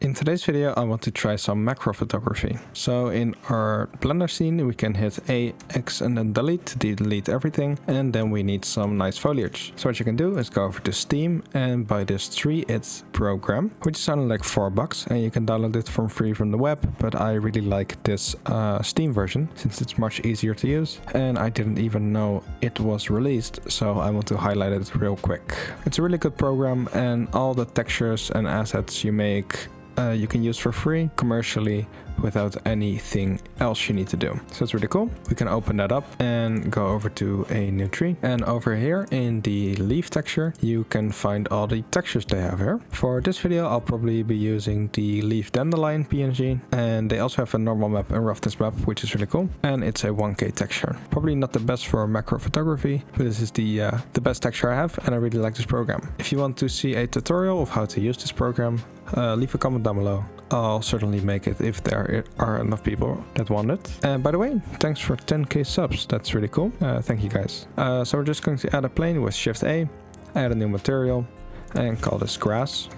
In today's video I want to try some macro photography. So in our Blender scene we can hit A, X and then delete to delete everything, and then we need some nice foliage. So what you can do is go over to Steam and buy this 3it program, which is only like $4 and you can download it for free from the web, but I really like this Steam version since it's much easier to use and I didn't even know it was released, so I want to highlight it real quick. It's a really good program and all the textures and assets you make you can use for free commercially without anything else you need to do. So it's really cool. We can open that up and go over to a new tree, and over here in the leaf texture you can find all the textures they have here. For this video I'll probably be using the leaf dandelion PNG, and they also have a normal map and roughness map, which is really cool, and it's a 1K texture. Probably not the best for macro photography, but this is the best texture I have and I really like this program. If you want to see a tutorial of how to use this program, leave a comment down below. I'll certainly make it if there are enough people that want it. And by the way, thanks for 10k subs, that's really cool. Thank you guys. So we're just going to add a plane with Shift A, add a new material and call this grass,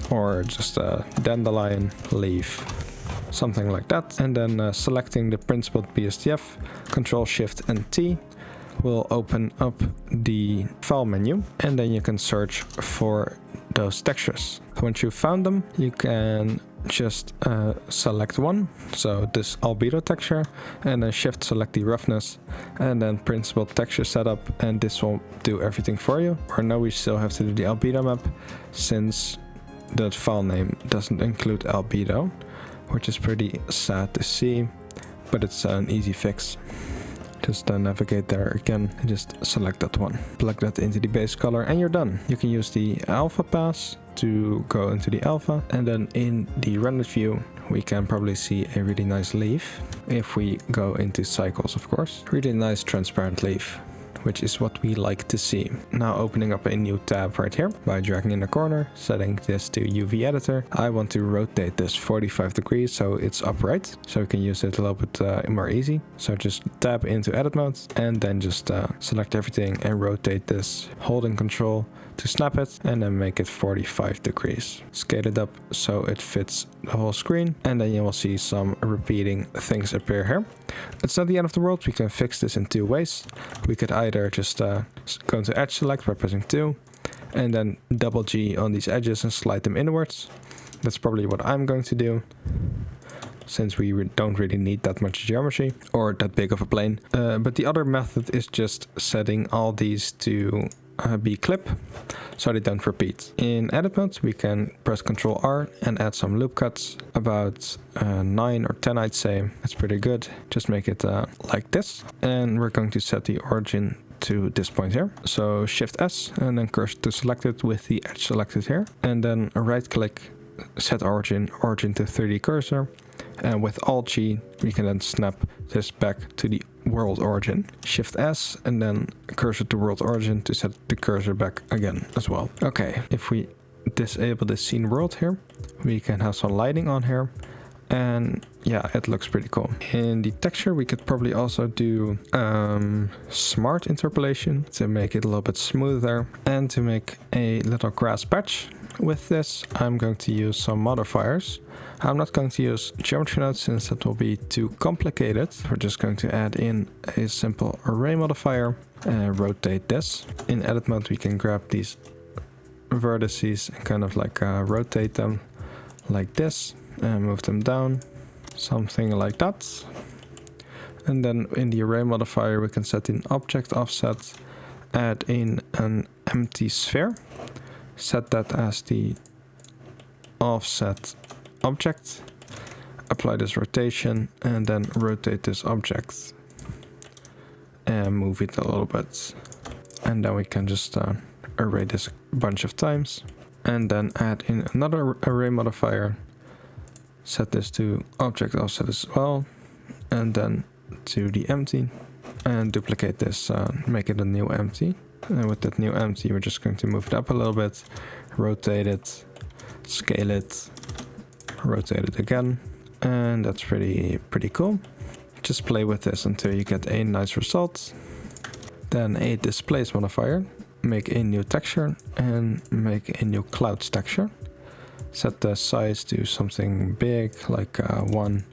or just a dandelion leaf, something like that. And then selecting the principled BSTF, Control Shift and T will open up the file menu, and then you can search for those textures. Once you've found them, you can just select one, so this albedo texture, and then shift select the roughness and then principled texture setup, and this will do everything for you. Or no, we still have to do the albedo map since that file name doesn't include albedo, which is pretty sad to see, but it's an easy fix. Just navigate there again and just select that one. Plug that into the base color and you're done. You can use the alpha pass to go into the alpha, and then in the rendered view we can probably see a really nice leaf. If we go into cycles, of course, really nice transparent leaf, which is what we like to see. Now opening up a new tab right here by dragging in the corner, setting this to UV editor. I want to rotate this 45 degrees so it's upright, so we can use it a little bit more easy. So just tab into edit mode and then just select everything and rotate this, holding control to snap it, and then make it 45 degrees. Scale it up so it fits the whole screen, and then you will see some repeating things appear here. It's not the end of the world. We can fix this in two ways. We could either just go into edge select by pressing 2 and then double G on these edges and slide them inwards. That's probably what I'm going to do, since we don't really need that much geometry or that big of a plane. But the other method is just setting all these to be clip so they don't repeat. In edit mode we can press Ctrl R and add some loop cuts, about 9 or 10 I'd say. That's pretty good. Just make it like this, and we're going to set the origin to this point here. So Shift S and then cursor to select it with the edge selected here, and then right click, set origin to 3D cursor, and with Alt G we can then snap this back to the world origin. Shift S and then cursor to world origin to set the cursor back again as well. Okay, if we disable the scene world here, we can have some lighting on here, and yeah, it looks pretty cool. In the texture we could probably also do smart interpolation to make it a little bit smoother, and to make a little grass patch. With this I'm going to use some modifiers. I'm not going to use geometry nodes since that will be too complicated. We're just going to add in a simple array modifier and rotate this. In edit mode we can grab these vertices and kind of like rotate them like this and move them down, something like that. And then in the array modifier we can set in object offset, add in an empty sphere, set that as the offset object, apply this rotation and then rotate this object and move it a little bit, and then we can just array this a bunch of times, and then add in another array modifier, set this to object offset as well, and then to the empty, and duplicate this, make it a new empty. And with that new empty we're just going to move it up a little bit, rotate it, scale it, rotate it again, and that's pretty cool. Just play with this until you get a nice result. Then a displace modifier, make a new texture and make a new clouds texture. Set the size to something big, like 1,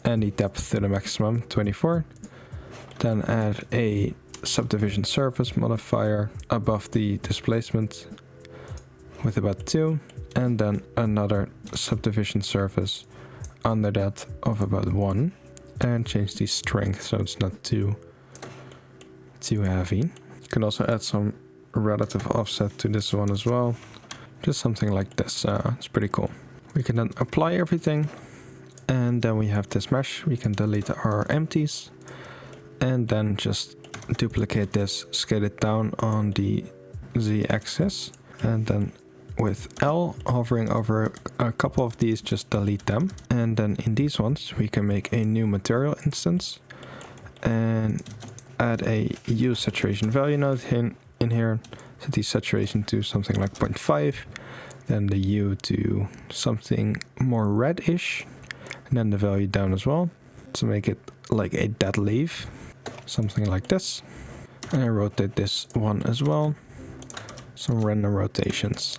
and the depth to the maximum, 24. Then add a subdivision surface modifier above the displacement with about 2, and then another subdivision surface under that of about 1, and change the strength so it's not too heavy. You can also add some relative offset to this one as well, just something like this. It's pretty cool. We can then apply everything, and then we have this mesh. We can delete our empties, and then just duplicate this, scale it down on the z-axis, and then with L hovering over a couple of these, just delete them. And then in these ones we can make a new material instance and add a use saturation value node in here. Set the saturation to something like 0.5, then the U to something more reddish, and then the value down as well to make it like a dead leaf, something like this. And I rotate this one as well, some random rotations.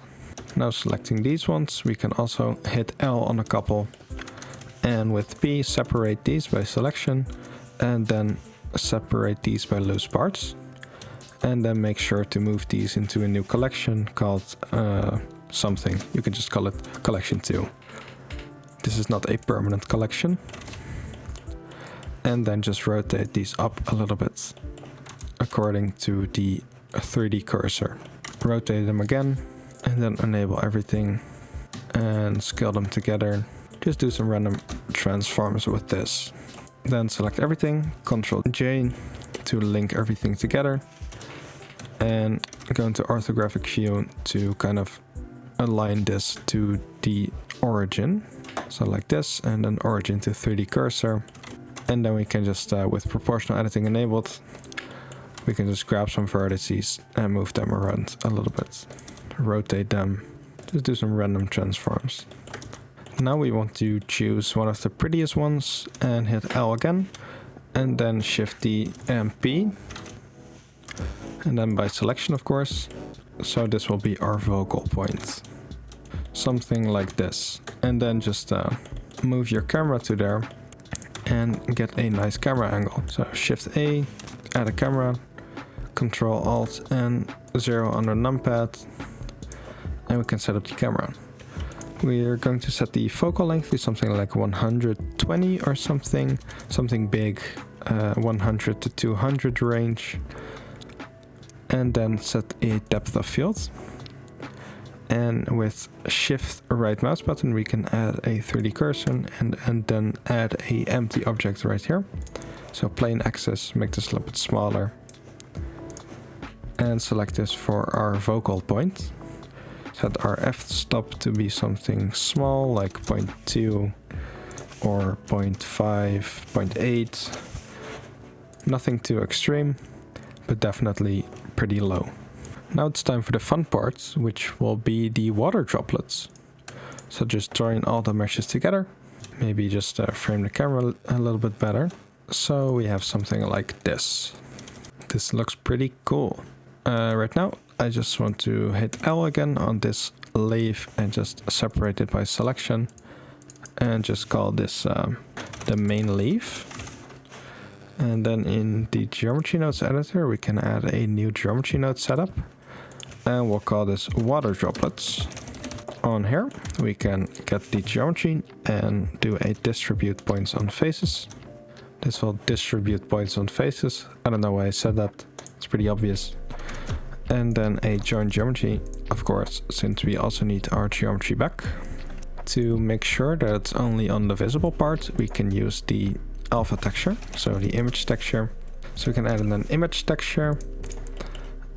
Now selecting these ones, we can also hit L on a couple, and with P separate these by selection, and then separate these by loose parts, and then make sure to move these into a new collection called something. You can just call it collection 2. This is not a permanent collection. And then just rotate these up a little bit according to the 3D cursor. Rotate them again, and then enable everything and scale them together. Just do some random transforms with this. Then select everything, Ctrl J to link everything together, and go into orthographic view to kind of align this to the origin. So like this, and then origin to 3D cursor. And then we can just, with proportional editing enabled, we can just grab some vertices and move them around a little bit. Rotate them, just do some random transforms. Now we want to choose one of the prettiest ones and hit L again, and then Shift D and P, and then by selection of course. So this will be our focal point, something like this. And then just move your camera to there and get a nice camera angle. So Shift A, add a camera, Control Alt and 0 under numpad, and we can set up the camera. We are going to set the focal length to something like 120 or something big, 100 to 200 range, and then set a depth of field. And with Shift right mouse button we can add a 3D cursor and then add a empty object right here. So plane axis, make this a little bit smaller, and select this for our focal point. Set our f-stop to be something small, like 0.2 or 0.5, 0.8. Nothing too extreme, but definitely pretty low. Now it's time for the fun part, which will be the water droplets. So just join all the meshes together. Maybe just frame the camera a little bit better. So we have something like this. This looks pretty cool. Right now I just want to hit L again on this leaf and just separate it by selection, and just call this the main leaf. And then in the geometry nodes editor we can add a new geometry node setup, and we'll call this water droplets. On here we can get the geometry and do a distribute points on faces. This will distribute points on faces. I don't know why I said that, it's pretty obvious. And then a join geometry, of course, since we also need our geometry back. To make sure that it's only on the visible part, we can use the alpha texture, so the image texture. So we can add in an image texture,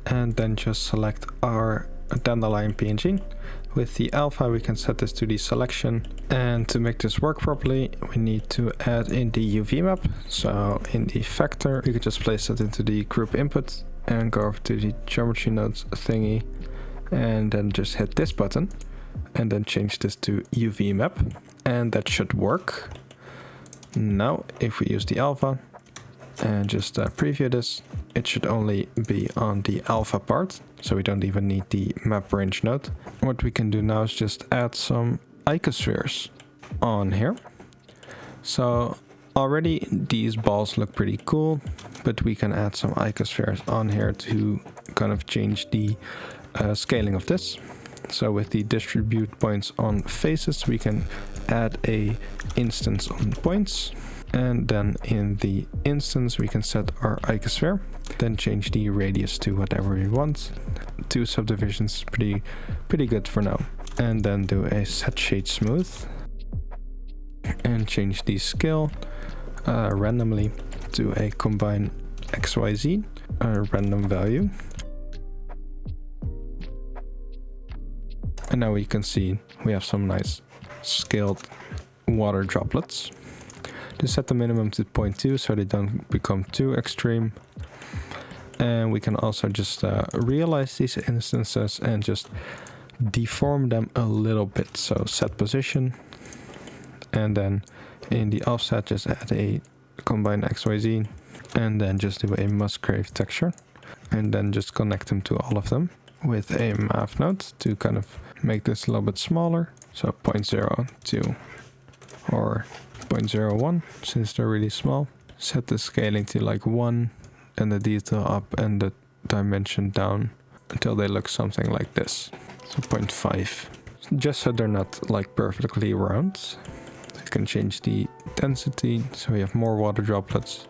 and then just select our dandelion PNG. With the alpha we can set this to the selection, and to make this work properly we need to add in the UV map. So in the vector we could just place it into the group input and go over to the geometry nodes thingy, and then just hit this button and then change this to UV map, and that should work. Now if we use the alpha and just preview this, it should only be on the alpha part, so we don't even need the map range node. What we can do now is just add some icospheres on here. So already these balls look pretty cool, but we can add some icospheres on here to kind of change the scaling of this. So with the distribute points on faces, we can add a instance on points, and then in the instance we can set our icosphere, then change the radius to whatever we want. 2 subdivisions, pretty good for now. And then do a set shade smooth and change the scale randomly to a combine XYZ, a random value. And now you can see we have some nice scaled water droplets. Just set the minimum to 0.2 so they don't become too extreme. And we can also just realize these instances and just deform them a little bit. So set position, and then in the offset just add a combine XYZ, and then just do a Musgrave texture, and then just connect them to all of them with a math node to kind of make this a little bit smaller. So 0.02 or 0.01, since they're really small. Set the scaling to like 1 and the detail up and the dimension down until they look something like this. So 0.5, just so they're not like perfectly round. You can change the density so we have more water droplets.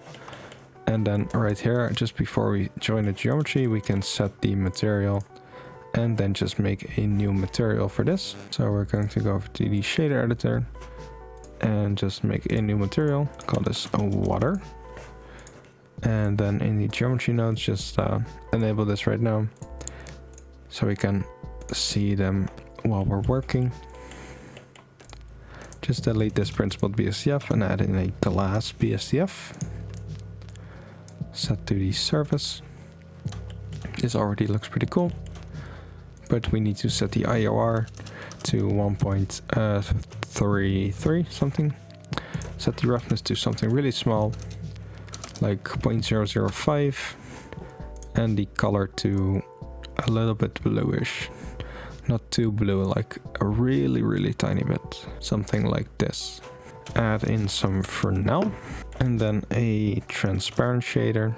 And then right here, just before we join the geometry, we can set the material and then just make a new material for this. So we're going to go over to the shader editor and just make a new material, call this a water. And then in the geometry nodes, just enable this right now so we can see them while we're working. Just delete this principled BSDF and add in a glass BSDF. Set to the surface. This already looks pretty cool, but we need to set the IOR to 1.33 something. Set the roughness to something really small, like 0.005, and the color to a little bit bluish. Not too blue, like a really tiny bit. Something like this. Add in some Fresnel, and then a transparent shader.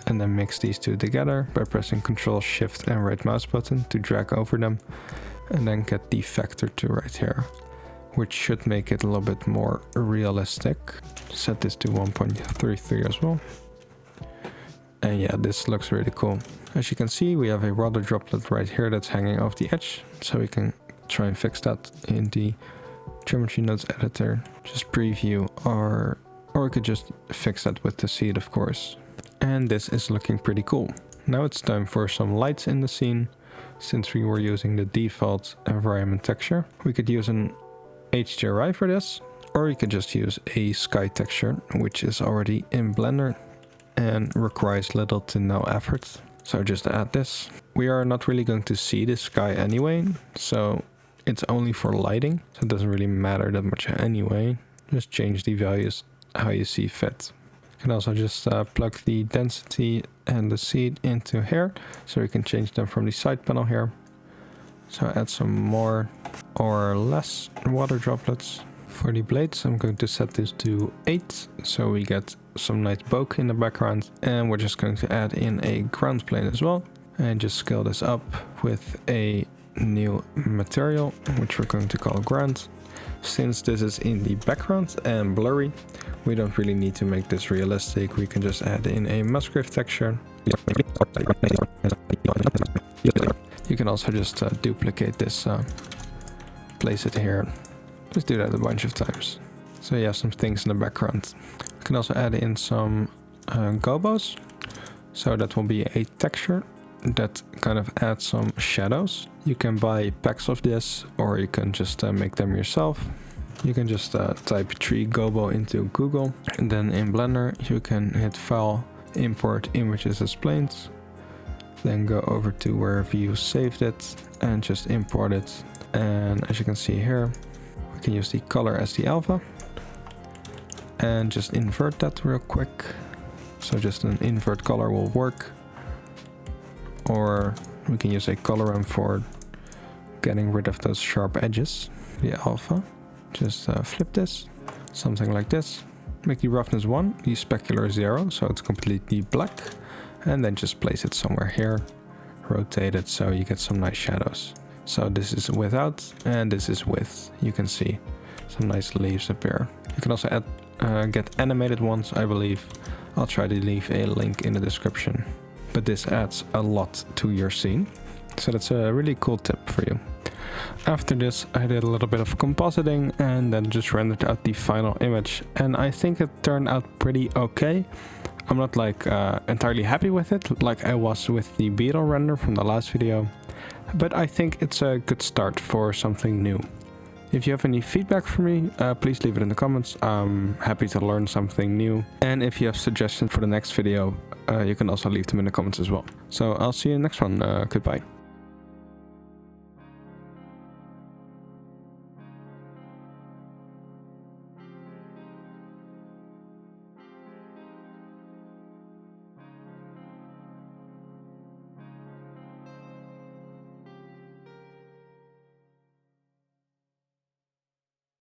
And then mix these two together by pressing Ctrl, Shift and right mouse button to drag over them. And then get the vector to right here, which should make it a little bit more realistic. Set this to 1.33 as well. And yeah, this looks really cool. As you can see, we have a water droplet right here that's hanging off the edge. So we can try and fix that in the geometry nodes editor. Just preview or we could just fix that with the seed, of course. And this is looking pretty cool. Now it's time for some lights in the scene. Since we were using the default environment texture, we could use an HDRI for this, or you could just use a sky texture, which is already in Blender and requires little to no effort. So just add this. We are not really going to see the sky anyway, so it's only for lighting, so it doesn't really matter that much anyway. Just change the values how you see fit. You can also just plug the density and the seed into here, so we can change them from the side panel here. So add some more or less water droplets. For the blades, I'm going to set this to 8, so we get some nice bokeh in the background. And we're just going to add in a ground plane as well. And just scale this up with a new material, which we're going to call ground. Since this is in the background and blurry, we don't really need to make this realistic. We can just add in a Musgrave texture. You can also just duplicate this, place it here. Just do that a bunch of times. So you have some things in the background. You can also add in some gobos. So that will be a texture that kind of adds some shadows. You can buy packs of this, or you can just make them yourself. You can just type tree gobo into Google, and then in Blender you can hit File, Import Images as Planes, then go over to wherever you saved it and just import it. And as you can see here, we can use the color as the alpha and just invert that real quick. So just an invert color will work, or we can use a color ramp for getting rid of those sharp edges. the alpha. Just flip this, something like this. Make the roughness 1, the specular 0, so it's completely black. And then just place it somewhere here. Rotate it so you get some nice shadows. So this is without and this is with. You can see some nice leaves appear. You can also add, get animated ones, I believe. I'll try to leave a link in the description. But this adds a lot to your scene. So that's a really cool tip for you. After this, I did a little bit of compositing and then just rendered out the final image. And I think it turned out pretty okay. I'm not like entirely happy with it, like I was with the beetle render from the last video. But I think it's a good start for something new. If you have any feedback for me, please leave it in the comments. I'm happy to learn something new. And if you have suggestions for the next video, you can also leave them in the comments as well. So I'll see you in the next one. Goodbye.